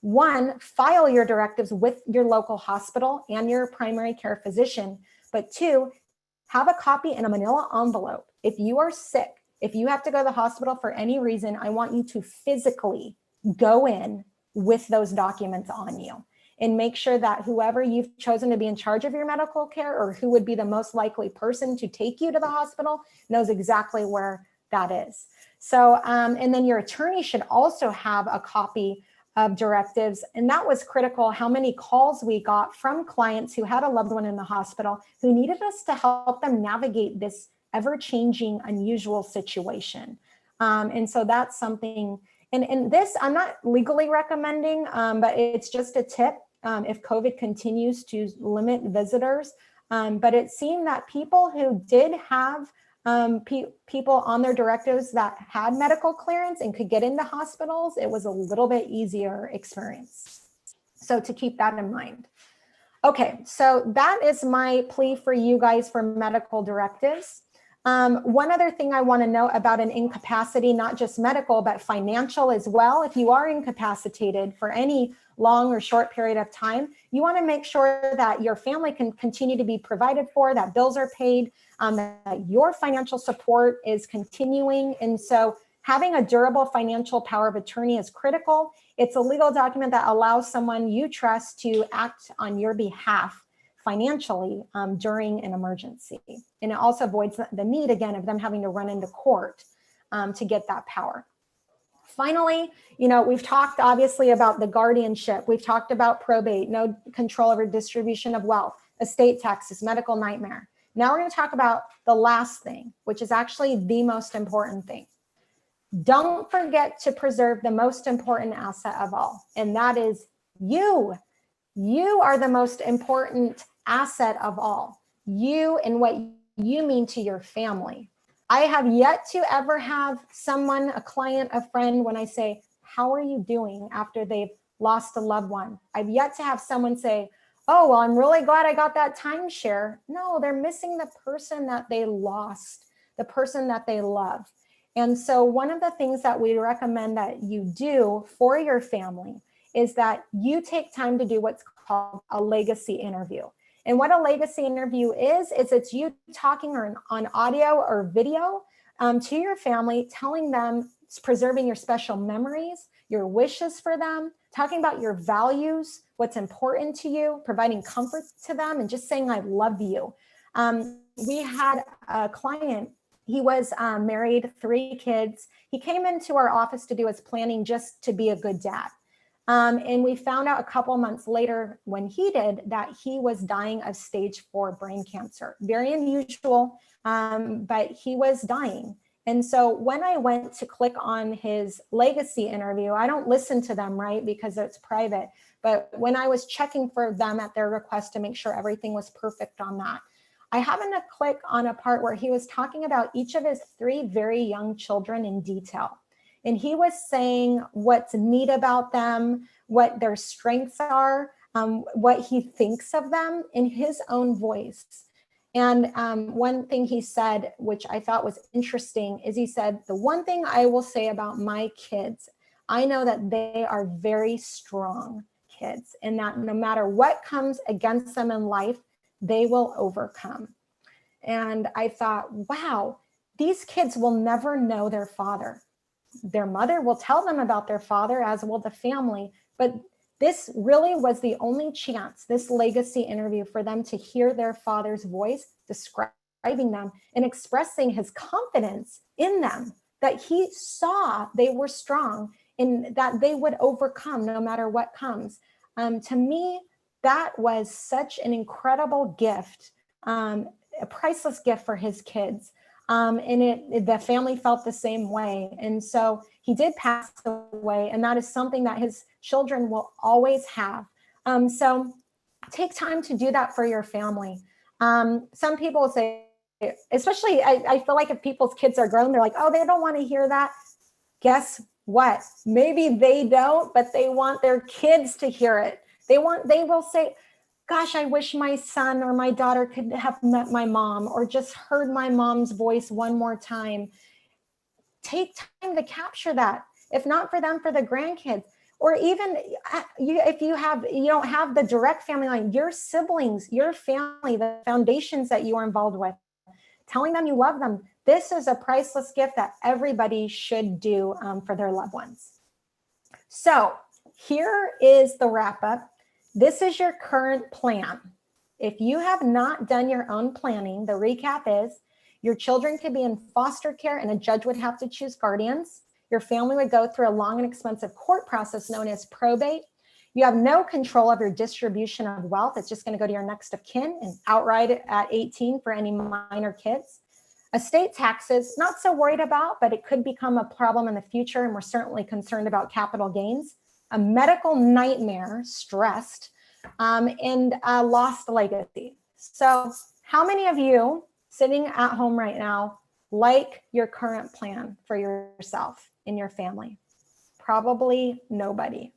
S2: One, file your directives with your local hospital and your primary care physician. But two, have a copy in a manila envelope. If you are sick, if you have to go to the hospital for any reason, I want you to physically go in with those documents on you and make sure that whoever you've chosen to be in charge of your medical care or who would be the most likely person to take you to the hospital knows exactly where that is. So, and then your attorney should also have a copy of directives. And that was critical, how many calls we got from clients who had a loved one in the hospital who needed us to help them navigate this ever-changing, unusual situation. And so that's something, and this I'm not legally recommending, but it's just a tip if COVID continues to limit visitors. But it seemed that people who did have people on their directives that had medical clearance and could get into hospitals, it was a little bit easier experience. So to keep that in mind. Okay, so that is my plea for you guys for medical directives. One other thing I want to note about an incapacity, not just medical, but financial as well. If you are incapacitated for any long or short period of time, you want to make sure that your family can continue to be provided for, that bills are paid, that your financial support is continuing. And so having a durable financial power of attorney is critical. It's a legal document that allows someone you trust to act on your behalf financially during an emergency. And it also avoids the need, again, of them having to run into court to get that power. Finally, we've talked obviously about the guardianship. We've talked about probate, no control over distribution of wealth, estate taxes, medical nightmare. Now we're going to talk about the last thing, which is actually the most important thing. Don't forget to preserve the most important asset of all, and that is you. You are the most important asset of all. You and what you mean to your family. I have yet to ever have someone, a client, a friend, when I say, how are you doing after they've lost a loved one? I've yet to have someone say, oh, well, I'm really glad I got that timeshare. No, they're missing the person that they lost, the person that they love. And so one of the things that we recommend that you do for your family is that you take time to do what's called a legacy interview. And what a legacy interview is it's you talking on audio or video to your family, telling them, preserving your special memories, your wishes for them, talking about your values, what's important to you, providing comfort to them, and just saying, I love you. We had a client, he was married, 3 kids. He came into our office to do his planning just to be a good dad. And we found out a couple months later when he did that he was dying of stage 4 brain cancer. Very unusual, but he was dying. And so when I went to click on his legacy interview, I don't listen to them, right? Because it's private. But when I was checking for them at their request to make sure everything was perfect on that, I happened to click on a part where he was talking about each of his 3 very young children in detail. And he was saying what's neat about them, what their strengths are, what he thinks of them in his own voice. And one thing he said, which I thought was interesting, is he said, the one thing I will say about my kids, I know that they are very strong kids, and that no matter what comes against them in life, they will overcome. And I thought, wow, these kids will never know their father. Their mother will tell them about their father, as will the family. But this really was the only chance, this legacy interview, for them to hear their father's voice describing them and expressing his confidence in them, that he saw they were strong and that they would overcome no matter what comes. To me, that was such an incredible gift, a priceless gift for his kids. The family felt the same way. And so he did pass away, and that is something that his children will always have. So take time to do that for your family. Some people say, especially I feel like if people's kids are grown, they're like, oh, they don't want to hear that. Guess what? Maybe they don't, but they want their kids to hear it. They will say, gosh, I wish my son or my daughter could have met my mom or just heard my mom's voice one more time. Take time to capture that. If not for them, for the grandkids, or even if you don't have the direct family line, your siblings, your family, the foundations that you are involved with, telling them you love them. This is a priceless gift that everybody should do for their loved ones. So here is the wrap up. This is your current plan. If you have not done your own planning, the recap is your children could be in foster care and a judge would have to choose guardians. Your family would go through a long and expensive court process known as probate. You have no control of your distribution of wealth. It's just going to go to your next of kin and outright at 18 for any minor kids. Estate taxes, not so worried about, but it could become a problem in the future, and we're certainly concerned about capital gains. A medical nightmare, stressed, and a lost legacy. So how many of you sitting at home right now like your current plan for yourself and your family? Probably nobody.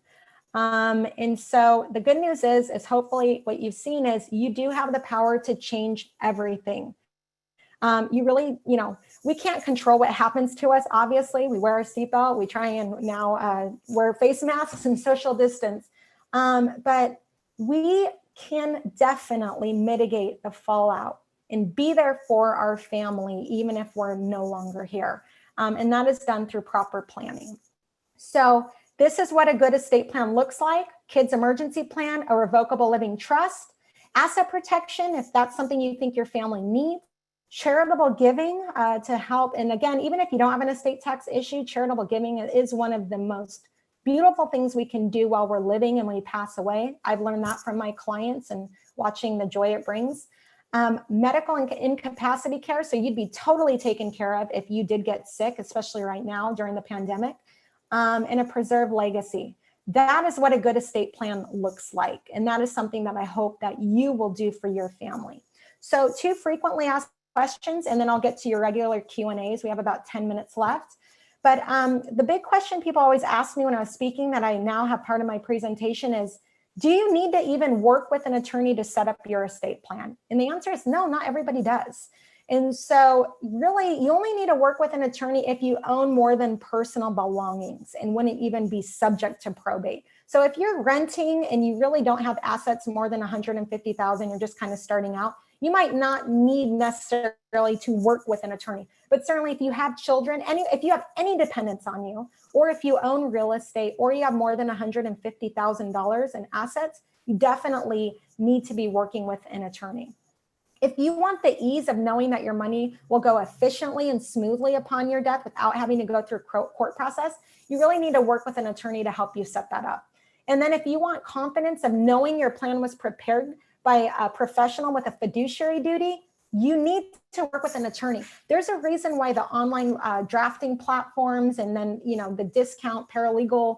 S2: And so the good news is hopefully what you've seen is you do have the power to change everything. You really, we can't control what happens to us. Obviously, we wear our seatbelt. We try and now wear face masks and social distance. But we can definitely mitigate the fallout and be there for our family, even if we're no longer here. And that is done through proper planning. So this is what a good estate plan looks like: kids emergency plan, a revocable living trust, asset protection, if that's something you think your family needs, charitable giving to help. And again, even if you don't have an estate tax issue, charitable giving is one of the most beautiful things we can do while we're living and when we pass away. I've learned that from my clients and watching the joy it brings. Medical incapacity care. So you'd be totally taken care of if you did get sick, especially right now during the pandemic. And a preserved legacy. That is what a good estate plan looks like. And that is something that I hope that you will do for your family. So 2 frequently asked questions, and then I'll get to your regular Q&As. We have about 10 minutes left. But the big question people always ask me when I was speaking that I now have part of my presentation is, do you need to even work with an attorney to set up your estate plan? And the answer is no, not everybody does. And so really, you only need to work with an attorney if you own more than personal belongings and wouldn't even be subject to probate. So if you're renting and you really don't have assets more than $150,000, you're just kind of starting out, you might not need necessarily to work with an attorney. But certainly if you have children, if you have any dependents on you, or if you own real estate, or you have more than $150,000 in assets, you definitely need to be working with an attorney. If you want the ease of knowing that your money will go efficiently and smoothly upon your death without having to go through court process, you really need to work with an attorney to help you set that up. And then if you want confidence of knowing your plan was prepared by a professional with a fiduciary duty, you need to work with an attorney. There's a reason why the online drafting platforms and then, the discount paralegal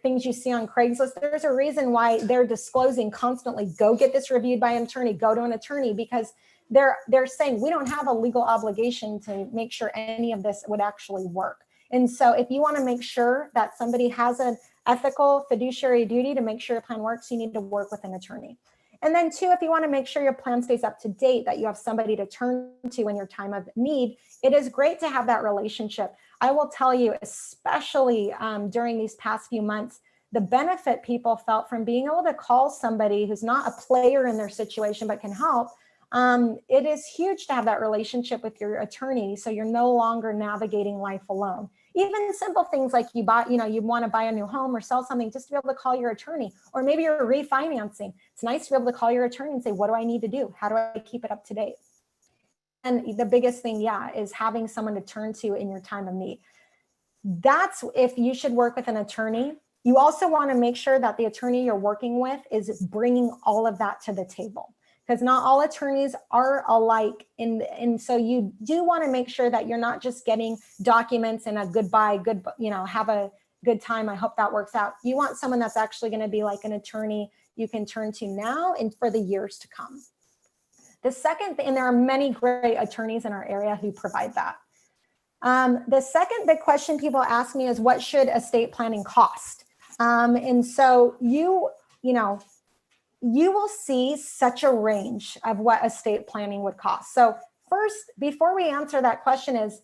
S2: things you see on Craigslist, there's a reason why they're disclosing constantly, go get this reviewed by an attorney, go to an attorney, because they're saying we don't have a legal obligation to make sure any of this would actually work. And so if you want to make sure that somebody has an ethical fiduciary duty to make sure your plan works, you need to work with an attorney. And then 2, if you want to make sure your plan stays up to date, that you have somebody to turn to in your time of need, it is great to have that relationship. I will tell you, especially during these past few months, the benefit people felt from being able to call somebody who's not a player in their situation but can help. It is huge to have that relationship with your attorney, so you're no longer navigating life alone. Even simple things like you want to buy a new home or sell something, just to be able to call your attorney, or maybe you're refinancing. It's nice to be able to call your attorney and say, what do I need to do? How do I keep it up to date? And the biggest thing, is having someone to turn to in your time of need. That's if you should work with an attorney. You also want to make sure that the attorney you're working with is bringing all of that to the table, because not all attorneys are alike. And so you do want to make sure that you're not just getting documents and a goodbye, have a good time, I hope that works out. You want someone that's actually going to be like an attorney you can turn to now and for the years to come. The second thing, and there are many great attorneys in our area who provide that. The second big question people ask me is, what should estate planning cost? And so you will see such a range of what estate planning would cost. So first, before we answer that question, is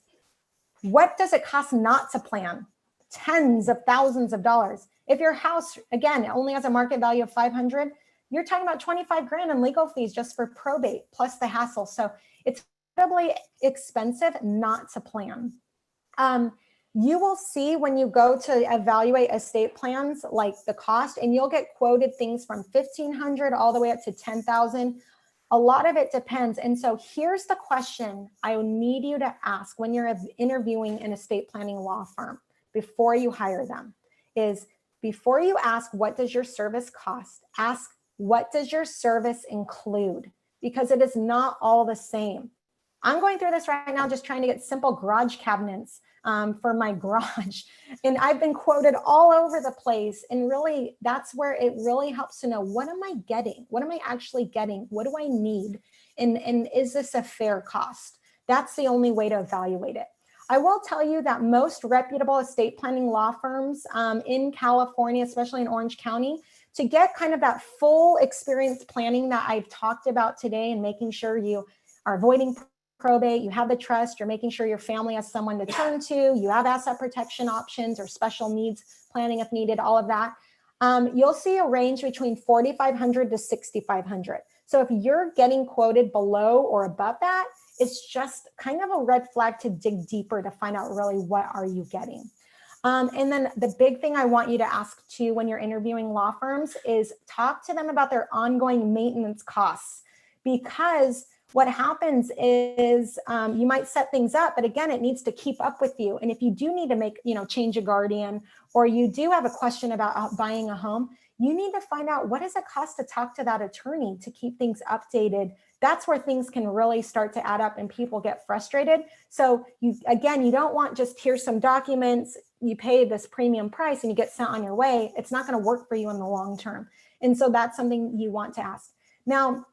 S2: what does it cost not to plan? Tens of thousands of dollars. If your house, again, only has a market value of 500, you're talking about 25 grand in legal fees just for probate, plus the hassle. So it's incredibly expensive not to plan. You will see when you go to evaluate estate plans, like the cost, and you'll get quoted things from 1,500 all the way up to 10,000. A lot of it depends. And so here's the question I need you to ask when you're interviewing an estate planning law firm before you hire them is, before you ask, what does your service cost? Ask, what does your service include? Because it is not all the same. I'm going through this right now, just trying to get simple garage cabinets for my garage. And I've been quoted all over the place. And really, that's where it really helps to know, what am I getting? What am I actually getting? What do I need? And is this a fair cost? That's the only way to evaluate it. I will tell you that most reputable estate planning law firms in California, especially in Orange County, to get kind of that full experience planning that I've talked about today, and making sure you are avoiding probate, you have the trust, you're making sure your family has someone to turn to, you have asset protection options or special needs planning if needed, all of that. You'll see a range between $4,500 to $6,500. So if you're getting quoted below or above that, it's just kind of a red flag to dig deeper to find out really what are you getting. And then the big thing I want you to ask too when you're interviewing law firms is talk to them about their ongoing maintenance costs, because what happens is you might set things up, but again, it needs to keep up with you. And if you do need to make, change a guardian, or you do have a question about buying a home, you need to find out, what does it cost to talk to that attorney to keep things updated? That's where things can really start to add up and people get frustrated. So you don't want just, here's some documents, you pay this premium price and you get sent on your way. It's not going to work for you in the long term. And so that's something you want to ask. Now,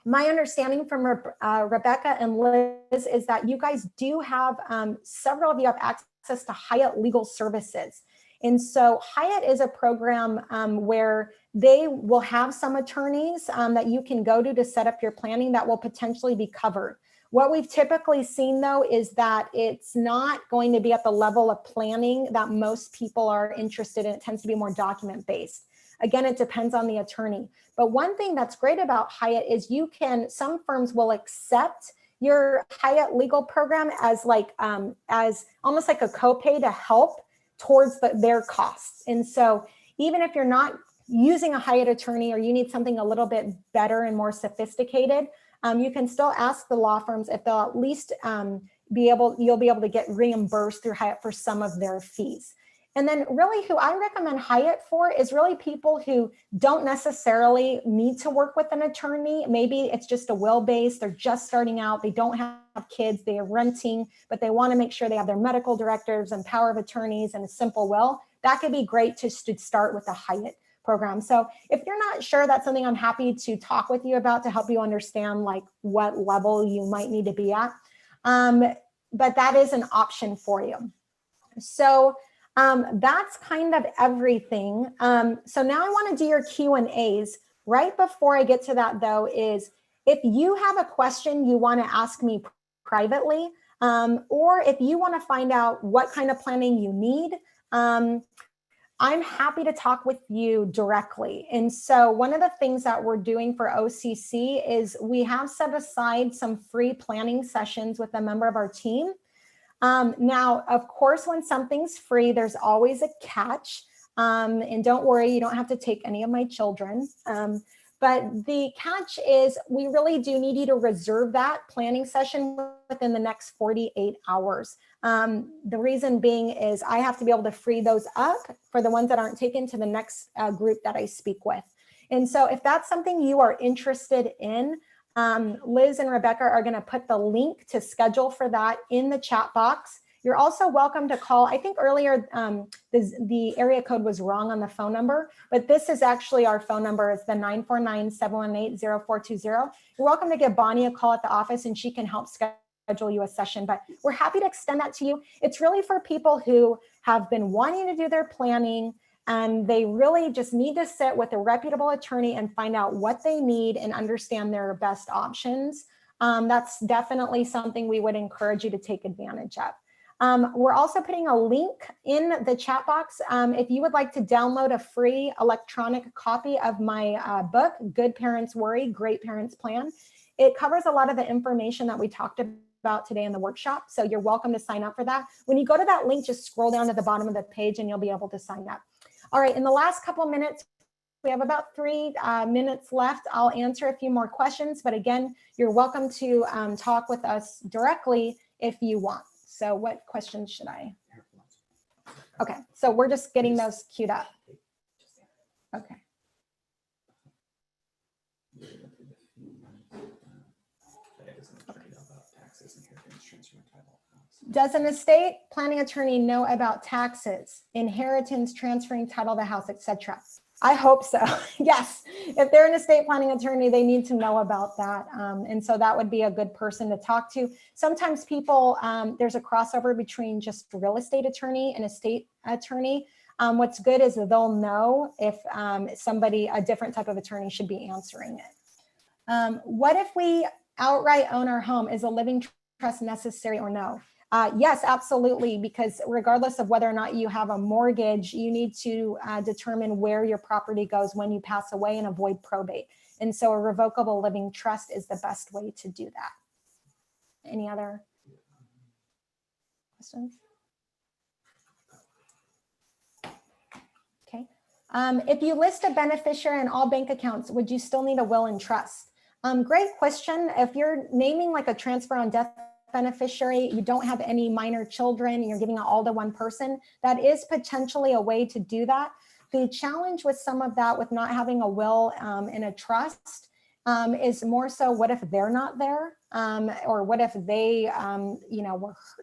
S2: my understanding from Rebecca and Liz is that you guys do have, several of you have access to Hyatt Legal Services. And so Hyatt is a program where they will have some attorneys that you can go to set up your planning that will potentially be covered. What we've typically seen though is that it's not going to be at the level of planning that most people are interested in. It tends to be more document based. Again, it depends on the attorney. But one thing that's great about Hyatt is some firms will accept your Hyatt legal program as almost like a copay to help towards their costs. And so even if you're not using a Hyatt attorney, or you need something a little bit better and more sophisticated, you can still ask the law firms if they'll at least you'll be able to get reimbursed through Hyatt for some of their fees. And then really who I recommend Hyatt for is really people who don't necessarily need to work with an attorney. Maybe it's just a will-based, they're just starting out, they don't have kids, they are renting, but they want to make sure they have their medical directors and power of attorneys and a simple will. That could be great to start with the Hyatt program. So if you're not sure, that's something I'm happy to talk with you about to help you understand like what level you might need to be at. But that is an option for you. So that's kind of everything. So now I want to do your Q&As. Right before I get to that though, is if you have a question you want to ask me privately, Or if you want to find out what kind of planning you need, I'm happy to talk with you directly. And so one of the things that we're doing for OCC is we have set aside some free planning sessions with a member of our team. Now, of course, when something's free, there's always a catch. And don't worry, you don't have to take any of my children. But the catch is we really do need you to reserve that planning session within the next 48 hours. The reason being is I have to be able to free those up for the ones that aren't taken to the next group that I speak with. And so if that's something you are interested in, Liz and Rebecca are going to put the link to schedule for that in the chat box. You're also welcome to call. I think earlier the area code was wrong on the phone number, but this is actually our phone number. It's the 949-718-0420. You're welcome to give Bonnie a call at the office and she can help schedule you a session, but we're happy to extend that to you. It's really for people who have been wanting to do their planning and they really just need to sit with a reputable attorney and find out what they need and understand their best options. That's definitely something we would encourage you to take advantage of. We're also putting a link in the chat box. If you would like to download a free electronic copy of my book, Good Parents Worry, Great Parents Plan. It covers a lot of the information that we talked about today in the workshop. So you're welcome to sign up for that. When you go to that link, just scroll down to the bottom of the page and you'll be able to sign up. All right, in the last couple of minutes, we have about 3 minutes left. I'll answer a few more questions, but again, you're welcome to talk with us directly if you want. So what questions should I? Okay, so we're just getting those queued up. Okay. Does an estate planning attorney know about taxes, inheritance, transferring title of the house, etc.? I hope so. Yes. If they're an estate planning attorney, they need to know about that. And so that would be a good person to talk to. Sometimes people, there's a crossover between just real estate attorney and estate attorney. What's good is that they'll know if somebody, a different type of attorney should be answering it. What if we outright own our home? Is a living trust necessary or no? Yes, absolutely, because regardless of whether or not you have a mortgage, you need to determine where your property goes when you pass away and avoid probate. And so a revocable living trust is the best way to do that. Any other questions? Okay. If you list a beneficiary in all bank accounts, would you still need a will and trust? Great question. If you're naming like a transfer on death beneficiary, you don't have any minor children, you're giving it all to one person, that is potentially a way to do that. The challenge with some of that with not having a will and a trust is more so what if they're not there, or what if they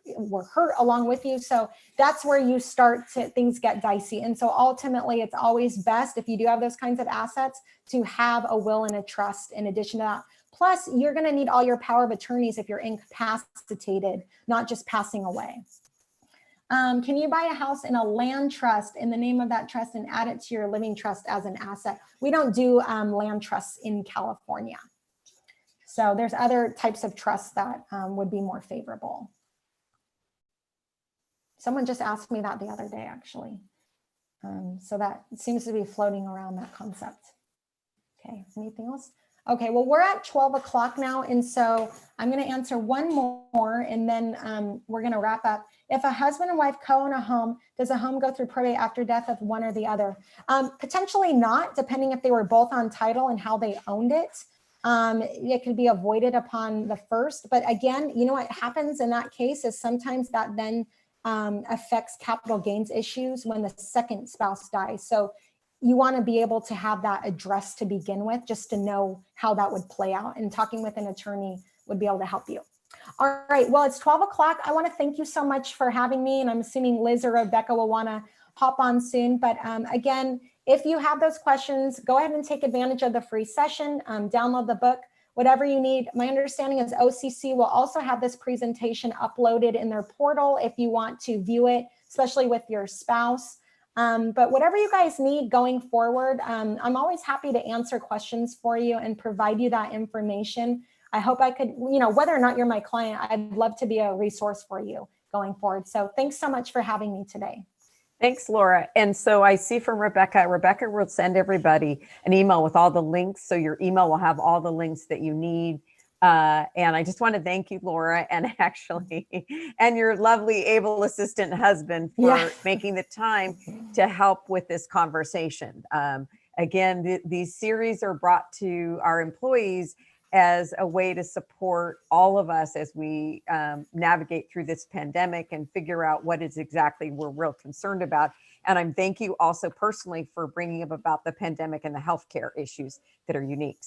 S2: were hurt along with you. So that's where you start to, things get dicey. And so ultimately it's always best if you do have those kinds of assets to have a will and a trust in addition to that. Plus, you're going to need all your power of attorneys if you're incapacitated, not just passing away. Can you buy a house in a land trust in the name of that trust and add it to your living trust as an asset? We don't do land trusts in California. So there's other types of trusts that would be more favorable. Someone just asked me that the other day, actually. So that seems to be floating around that concept. Okay, anything else? Okay, well, we're at 12 o'clock now, and so I'm going to answer one more, and then we're going to wrap up. If a husband and wife co-own a home, does a home go through probate after death of one or the other? Potentially not, depending if they were both on title and how they owned it. It could be avoided upon the first, but again, you know what happens in that case is sometimes that then affects capital gains issues when the second spouse dies. So you want to be able to have that addressed to begin with, just to know how that would play out, and talking with an attorney would be able to help you. All right, well, it's 12 o'clock. I want to thank you so much for having me, and I'm assuming Liz or Rebecca will want to hop on soon. But again, if you have those questions, go ahead and take advantage of the free session, download the book, whatever you need. My understanding is OCC will also have this presentation uploaded in their portal if you want to view it, especially with your spouse. But whatever you guys need going forward, I'm always happy to answer questions for you and provide you that information. I hope I could, whether or not you're my client, I'd love to be a resource for you going forward. So thanks so much for having me today.
S1: Thanks, Laura. And so I see from Rebecca will send everybody an email with all the links. So your email will have all the links that you need. And I just want to thank you, Laura, and actually, and your lovely able assistant husband for making the time to help with this conversation. Again, these series are brought to our employees as a way to support all of us as we navigate through this pandemic and figure out what is exactly we're real concerned about. And I'm thank you also personally for bringing up about the pandemic and the healthcare issues that are unique.